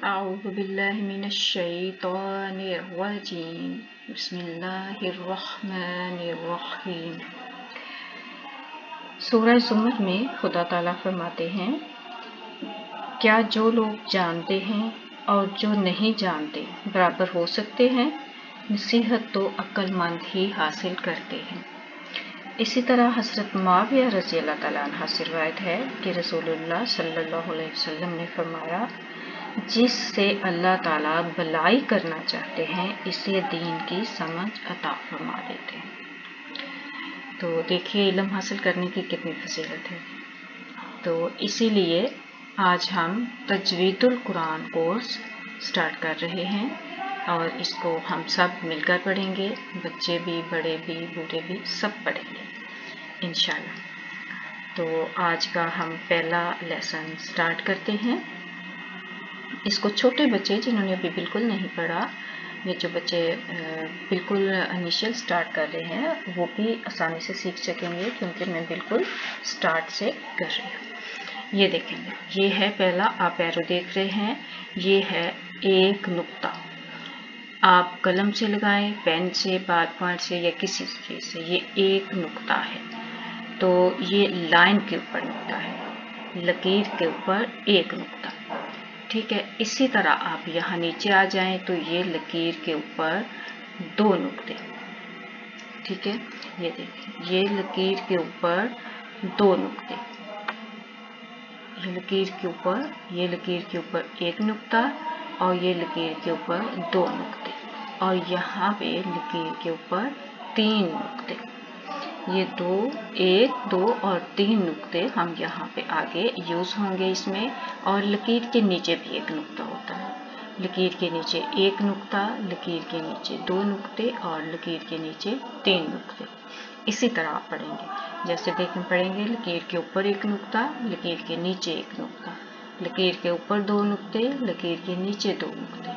أعوذ بالله من الشيطان الرجيم بسم الله الرحمن الرحیم۔ سورہ زمر میں خدا تعالیٰ فرماتے ہیں، کیا جو لوگ جانتے ہیں اور جو نہیں جانتے برابر ہو سکتے ہیں؟ نصیحت تو عقل مند ہی حاصل کرتے ہیں۔ اسی طرح حضرت معاویہ رضی اللہ تعالیٰ عنہ سے روایت ہے کہ رسول اللہ صلی اللہ علیہ وسلم نے فرمایا، جس سے اللہ تعالیٰ بھلائی کرنا چاہتے ہیں اسے دین کی سمجھ عطا فرما دیتے ہیں۔ تو دیکھیے علم حاصل کرنے کی کتنی فضیلت ہے۔ تو اسی لیے آج ہم تجوید القرآن کورس سٹارٹ کر رہے ہیں اور اس کو ہم سب مل کر پڑھیں گے، بچے بھی، بڑے بھی، بوڑھے بھی، سب پڑھیں گے انشاءاللہ۔ تو آج کا ہم پہلا لیسن سٹارٹ کرتے ہیں۔ اس کو چھوٹے بچے جنہوں نے ابھی بالکل نہیں پڑھا، یہ جو بچے بالکل انیشیل سٹارٹ کر رہے ہیں وہ بھی آسانی سے سیکھ سکیں گے، کیونکہ میں بالکل سٹارٹ سے کر رہی ہوں۔ یہ دیکھیں گے، یہ ہے پہلا، آپ ایرو دیکھ رہے ہیں، یہ ہے ایک نقطہ۔ آپ قلم سے لگائیں، پین سے، بال پوائنٹ سے یا کسی چیز سے، یہ ایک نقطہ ہے۔ تو یہ لائن کے اوپر نقطہ ہے، لکیر کے اوپر ایک نقطہ، ٹھیک ہے۔ اسی طرح آپ یہاں نیچے آ جائیں تو یہ لکیر کے اوپر دو نقطے، ٹھیک ہے۔ یہ دیکھیں، یہ لکیر کے اوپر دو نقطے، یہ لکیر کے اوپر ایک نقطہ اور یہ لکیر کے اوپر دو نقطے، اور یہاں پہ لکیر کے اوپر تین نقطے۔ یہ دو، ایک، دو اور تین نقطے ہم یہاں پہ آگے یوز ہوں گے اس میں، اور لکیر کے نیچے بھی ایک نقطہ ہوتا ہے۔ لکیر کے نیچے ایک نقطہ، لکیر کے نیچے دو نقطے اور لکیر کے نیچے تین نقطے۔ اسی طرح آپ پڑھیں گے، جیسے دیکھیں پڑھیں گے، لکیر کے اوپر ایک نقطہ، لکیر کے نیچے ایک نقطہ، لکیر کے اوپر دو نقطے، لکیر کے نیچے دو نقطے،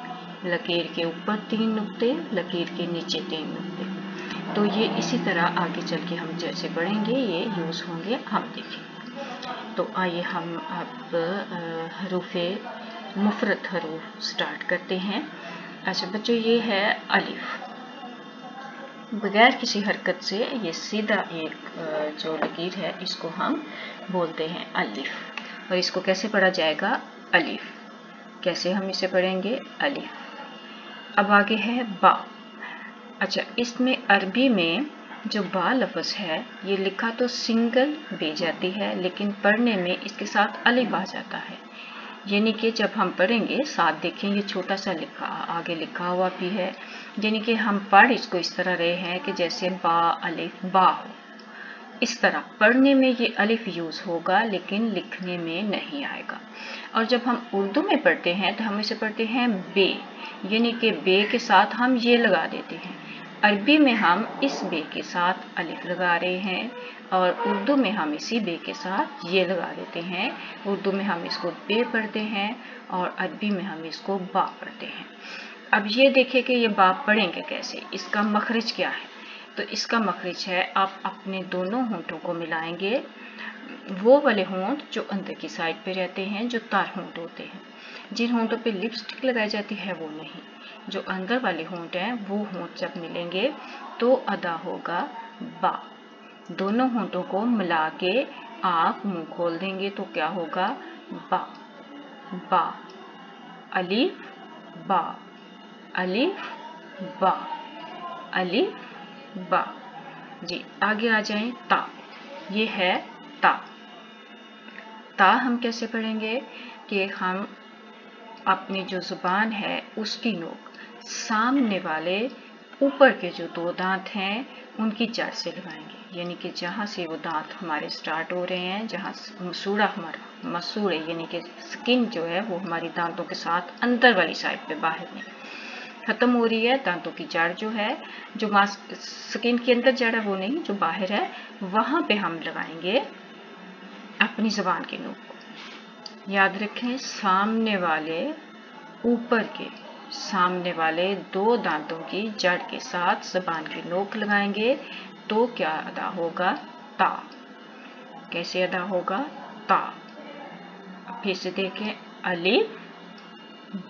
لکیر کے اوپر تین نقطے، لکیر کے نیچے تین نقطے۔ تو یہ اسی طرح آگے چل کے ہم جیسے پڑھیں گے یہ یوز ہوں گے، ہم دیکھیں گے۔ تو آئیے ہم اب حروف مفرد حروف سٹارٹ کرتے ہیں۔ اچھا بچوں، یہ ہے الف، بغیر کسی حرکت سے یہ سیدھا ایک جو لکیر ہے اس کو ہم بولتے ہیں الف، اور اس کو کیسے پڑھا جائے گا؟ الف۔ کیسے ہم اسے پڑھیں گے؟ الف۔ اب آگے ہے با۔ اچھا، اس میں عربی میں جو با لفظ ہے یہ لکھا تو سنگل بے جاتی ہے، لیکن پڑھنے میں اس کے ساتھ الف آ جاتا ہے، یعنی کہ جب ہم پڑھیں گے ساتھ دیکھیں، یہ چھوٹا سا آگے لکھا ہوا بھی ہے، یعنی کہ ہم پڑھ اس کو اس طرح رہے ہیں کہ جیسے با الف با ہو، اس طرح پڑھنے میں یہ الف یوز ہوگا لیکن لکھنے میں نہیں آئے گا۔ اور جب ہم اردو میں پڑھتے ہیں تو ہم اسے پڑھتے ہیں بے، یعنی کہ بے کے ساتھ ہم یہ لگا دیتے ہیں۔ عربی میں ہم اس بے کے ساتھ الف لگا رہے ہیں، اور اردو میں ہم اسی بے کے ساتھ یہ لگا دیتے ہیں۔ اردو میں ہم اس کو بے پڑھتے ہیں اور عربی میں ہم اس کو با پڑھتے ہیں۔ اب یہ دیکھیں کہ یہ با پڑھیں گے کیسے، اس کا مخرج کیا ہے؟ تو اس کا مخرج ہے، آپ اپنے دونوں ہونٹوں کو ملائیں گے، وہ والے ہونٹ جو اندر کی سائڈ پہ رہتے ہیں، جو تار ہونٹ ہوتے ہیں، جن ہونٹوں پہ لپسٹک لگائی جاتی ہے وہ نہیں، جو اندر والے ہونٹ ہیں وہ ہونٹ جب ملیں گے تو ادا ہوگا با۔ دونوں ہونٹوں کو ملا کے آپ منہ کھول دیں گے تو کیا ہوگا؟ با، با، الف با، الف با، الف با۔ جی آگے آ جائیں، تا۔ یہ ہے تا۔ تا ہم کیسے پڑھیں گے کہ ہم اپنی جو زبان ہے اس کی نوک سامنے والے اوپر کے جو دو دانت ہیں ان کی جڑ سے لگائیں گے، یعنی کہ جہاں سے وہ دانت ہمارے سٹارٹ ہو رہے ہیں، جہاں مسوڑا ہمارا مسوڑے یعنی کہ سکن جو ہے وہ ہماری دانتوں کے ساتھ اندر والی سائڈ پہ، باہر نہیں ختم ہو رہی ہے، دانتوں کی جڑ جو ہے، جو سکن کے اندر جڑ ہے وہ نہیں، جو باہر ہے، وہاں پہ ہم لگائیں گے اپنی زبان کی نوک کو۔ یاد رکھیں، سامنے والے اوپر کے سامنے والے دو دانتوں کی جڑ کے ساتھ زبان کی نوک لگائیں گے تو کیا ادا ہوگا؟ تا۔ کیسے ادا ہوگا؟ تا۔ پھر سے دیکھیں، الف